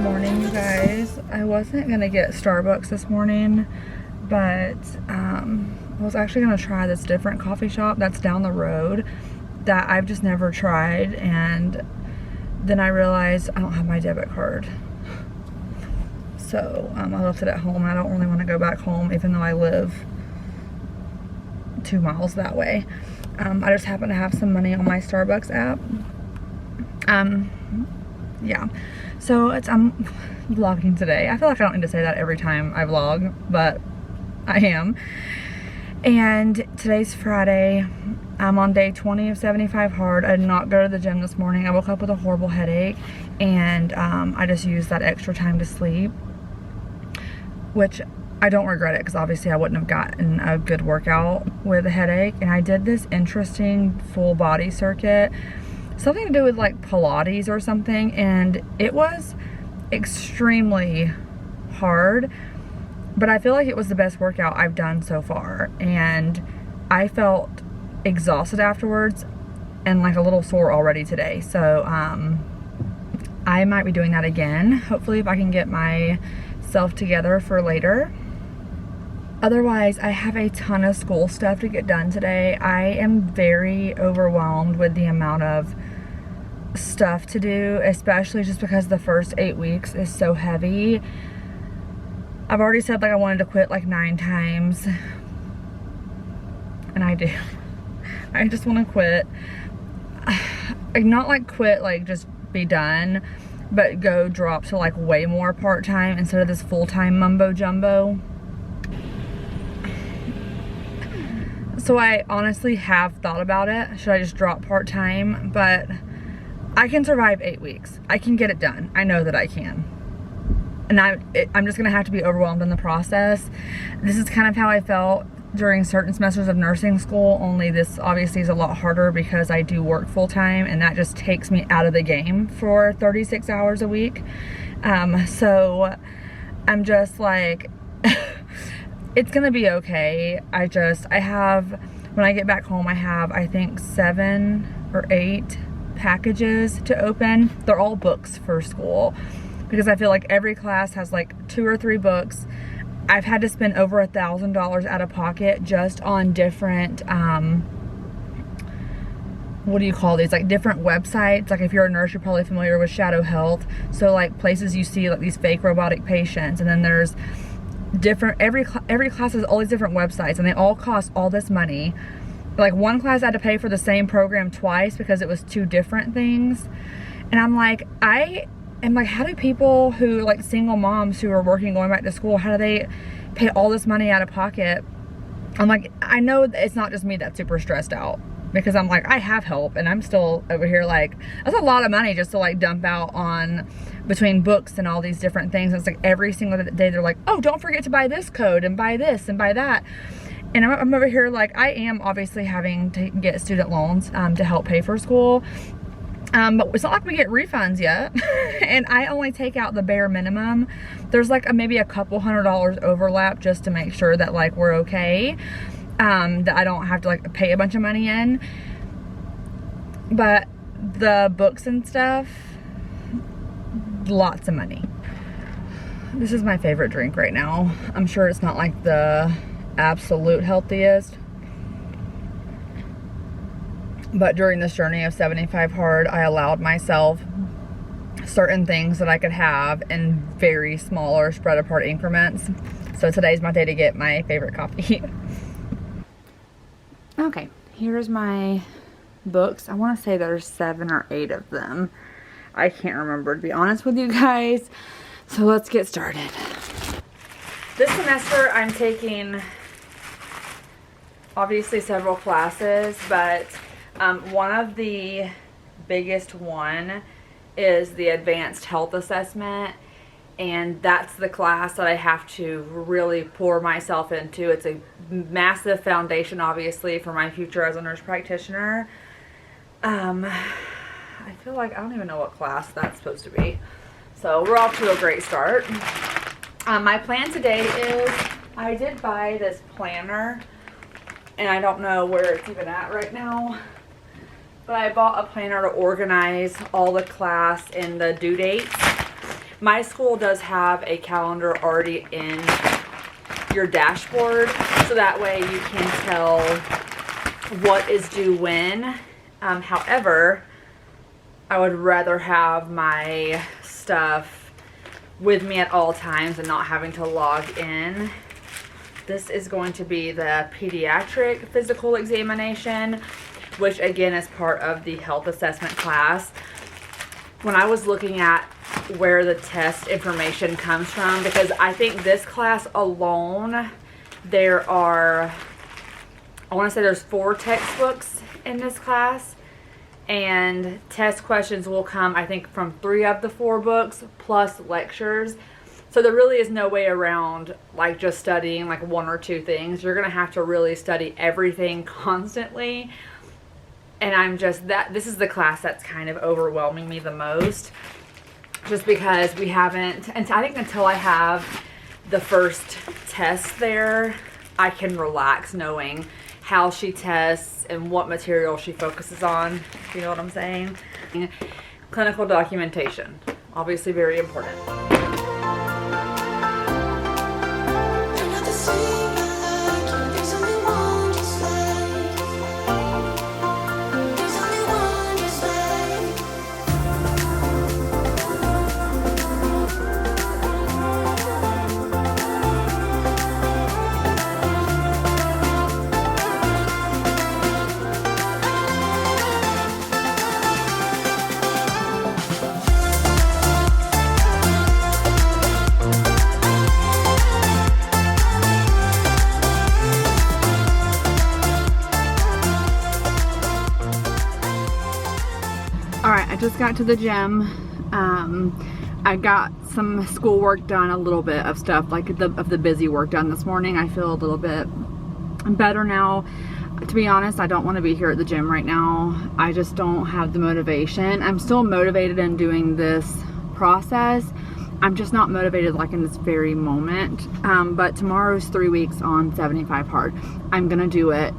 Morning, you guys. I wasn't gonna get Starbucks this morning, but I was actually gonna try this different coffee shop that's down the road that I've just never tried, and then I realized I don't have my debit card. So I left it at home. I don't really want to go back home even though I live 2 miles that way. I just happen to have some money on my Starbucks app. Yeah, so I'm vlogging today. I feel like I don't need to say that every time I vlog, but I am. And today's Friday. I'm on day 20 of 75 hard. I did not go to the gym this morning. I woke up with a horrible headache, and I just used that extra time to sleep, which I don't regret it because obviously I wouldn't have gotten a good workout with a headache. And I did this interesting full body circuit, something to do with like Pilates or something, and it was extremely hard, but I feel like it was the best workout I've done so far, and I felt exhausted afterwards and like a little sore already today. So I might be doing that again, hopefully, if I can get myself together for later. Otherwise, I have a ton of school stuff to get done today. I am very overwhelmed with the amount of stuff to do, especially just because the first 8 weeks is so heavy. I've already said like I wanted to quit like 9 times, and I do. I just want to quit. Not like quit, like just be done, but go drop to like way more part-time instead of this full-time mumbo jumbo. So I honestly have thought about it. Should I just drop part-time? But I can survive 8 weeks. I can get it done. I know that I can. And I'm just gonna have to be overwhelmed in the process. This is kind of how I felt during certain semesters of nursing school, only this obviously is a lot harder because I do work full-time, and that just takes me out of the game for 36 hours a week. So I'm just like, it's gonna be okay. I have, when I get back home, I have, I think 7 or 8 packages to open. They're all books for school, because I feel like every class has like 2 or 3 books. I've had to spend over $1,000 out of pocket just on different, what do you call these? Like different websites. Like if you're a nurse, you're probably familiar with Shadow Health. So like places you see like these fake robotic patients, and then there's different, every class has all these different websites, and they all cost all this money. Like one class I had to pay for the same program twice because it was 2 different things. And I'm like, how do people who, like single moms who are working, going back to school, how do they pay all this money out of pocket? I'm like, I know it's not just me that's super stressed out, because I'm like, I have help, and I'm still over here like, that's a lot of money just to like dump out on between books and all these different things. And it's like every single day they're like, oh, don't forget to buy this code and buy this and buy that. And I'm over here like, I am obviously having to get student loans to help pay for school. But it's not like we get refunds yet. And I only take out the bare minimum. There's like maybe a couple $100 overlap just to make sure that like we're okay. That I don't have to like pay a bunch of money in. But the books and stuff, lots of money. This is my favorite drink right now. I'm sure it's not like the absolute healthiest, but during this journey of 75 hard, I allowed myself certain things that I could have in very smaller spread apart increments. So today's my day to get my favorite coffee. Okay, here's my books. I want to say there's 7 or 8 of them. I can't remember, to be honest with you guys. So let's get started. This semester I'm taking obviously several classes, but one of the biggest one is the advanced health assessment, and that's the class that I have to really pour myself into. It's a massive foundation, obviously, for my future as a nurse practitioner. I feel like I don't even know what class that's supposed to be. So we're off to a great start. My plan today is, I did buy this planner, and I don't know where it's even at right now. But I bought a planner to organize all the class and the due dates. My school does have a calendar already in your dashboard, so that way you can tell what is due when. However, I would rather have my stuff with me at all times and not having to log in. This is going to be the pediatric physical examination, which again is part of the health assessment class. When I was looking at where the test information comes from, because I think this class alone, there are, I want to say there's 4 textbooks in this class, and test questions will come, I think, from 3 of the 4 books plus lectures. So there really is no way around like just studying like 1 or 2 things. You're gonna have to really study everything constantly, and I'm just, this is the class that's kind of overwhelming me the most, just because we haven't, and I think until I have the first test there, I can relax knowing how she tests and what material she focuses on. You know what I'm saying? Clinical documentation, obviously very important. Alright, I just got to the gym. I got some schoolwork done, a little bit of stuff, like of the busy work done this morning. I feel a little bit better now. To be honest, I don't want to be here at the gym right now. I just don't have the motivation. I'm still motivated in doing this process. I'm just not motivated like in this very moment. But tomorrow's 3 weeks on 75 hard. I'm gonna do it.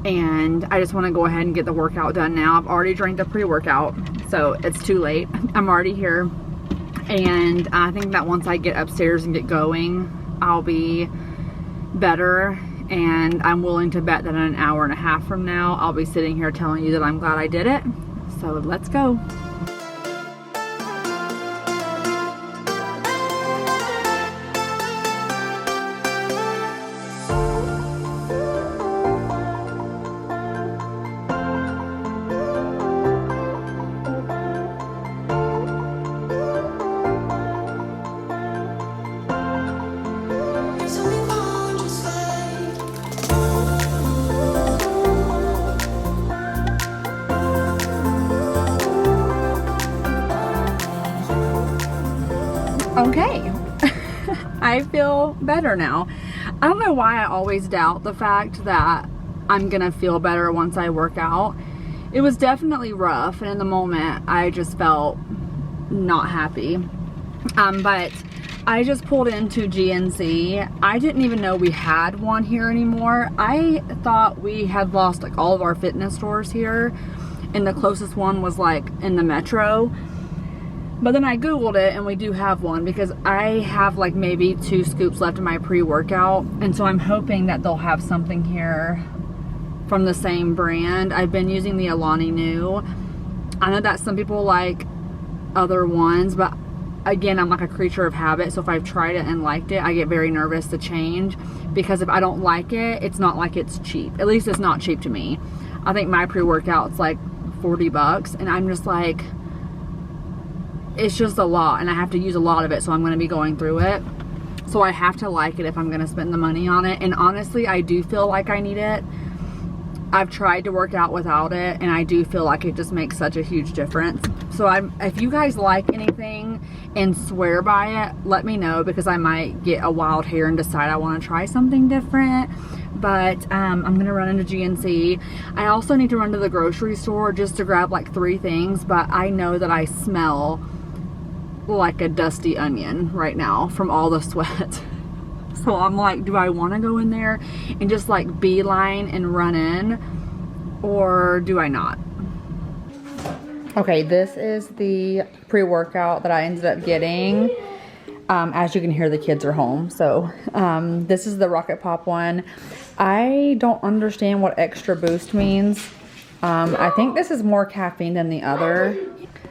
And I just want to go ahead and get the workout done now. I've already drank the pre-workout, so it's too late. I'm already here, and I think that once I get upstairs and get going, I'll be better, and I'm willing to bet that in an hour and a half from now, I'll be sitting here telling you that I'm glad I did it. So let's go. Okay, I feel better now. I don't know why I always doubt the fact that I'm gonna feel better once I work out. It was definitely rough, and in the moment I just felt not happy. But I just pulled into GNC. I didn't even know we had one here anymore. I thought we had lost like all of our fitness stores here, and the closest one was like in the metro. But then I googled it, and we do have one, because I have like maybe 2 scoops left in my pre-workout, and so I'm hoping that they'll have something here from the same brand. I've been using the Alani Nu. I know that some people like other ones, but again, I'm like a creature of habit, so if I've tried it and liked it, I get very nervous to change, because if I don't like it, it's not like it's cheap. At least it's not cheap to me. I think my pre-workout's like 40 bucks, and I'm just like, it's just a lot, and I have to use a lot of it, so I'm going to be going through it. So I have to like it if I'm going to spend the money on it, and honestly, I do feel like I need it. I've tried to work out without it, and I do feel like it just makes such a huge difference. So if you guys like anything and swear by it, let me know, because I might get a wild hair and decide I want to try something different. But I'm gonna run into GNC. I also need to run to the grocery store just to grab like 3 things, but I know that I smell like a dusty onion right now from all the sweat. So I'm like, do I want to go in there and just like beeline and run in, or do I not? Okay, this is the pre-workout that I ended up getting. As you can hear, the kids are home. So this is the Rocket Pop one. I don't understand what extra boost means. I think this is more caffeine than the other.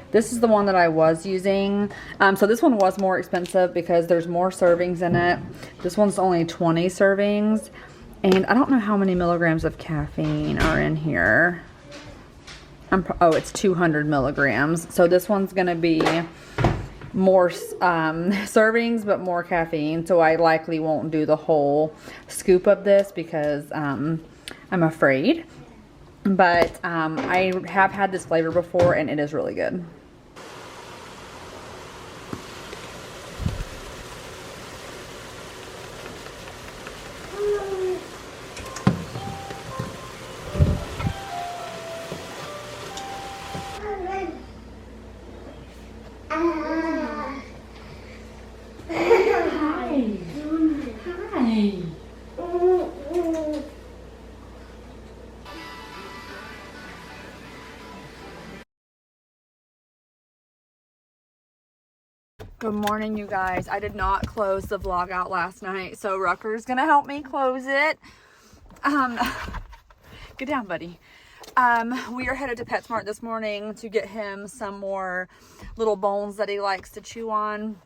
This is the one that I was using. So this one was more expensive because there's more servings in it. This one's only 20 servings. And I don't know how many milligrams of caffeine are in here. Oh, it's 200 milligrams. So this one's going to be more servings, but more caffeine. So I likely won't do the whole scoop of this because I'm afraid. But I have had this flavor before and it is really good. Good morning, you guys. I did not close the vlog out last night, so Rucker's gonna help me close it. Get down, buddy. We are headed to PetSmart this morning to get him some more little bones that he likes to chew on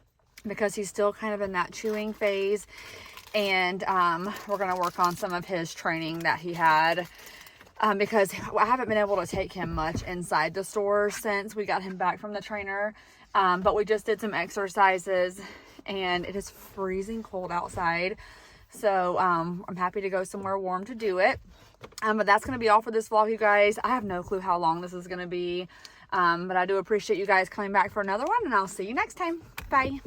because he's still kind of in that chewing phase. And we're gonna work on some of his training that he had because I haven't been able to take him much inside the store since we got him back from the trainer. But we just did some exercises and it is freezing cold outside. So I'm happy to go somewhere warm to do it. But that's going to be all for this vlog, you guys. I have no clue how long this is going to be. But I do appreciate you guys coming back for another one, and I'll see you next time. Bye.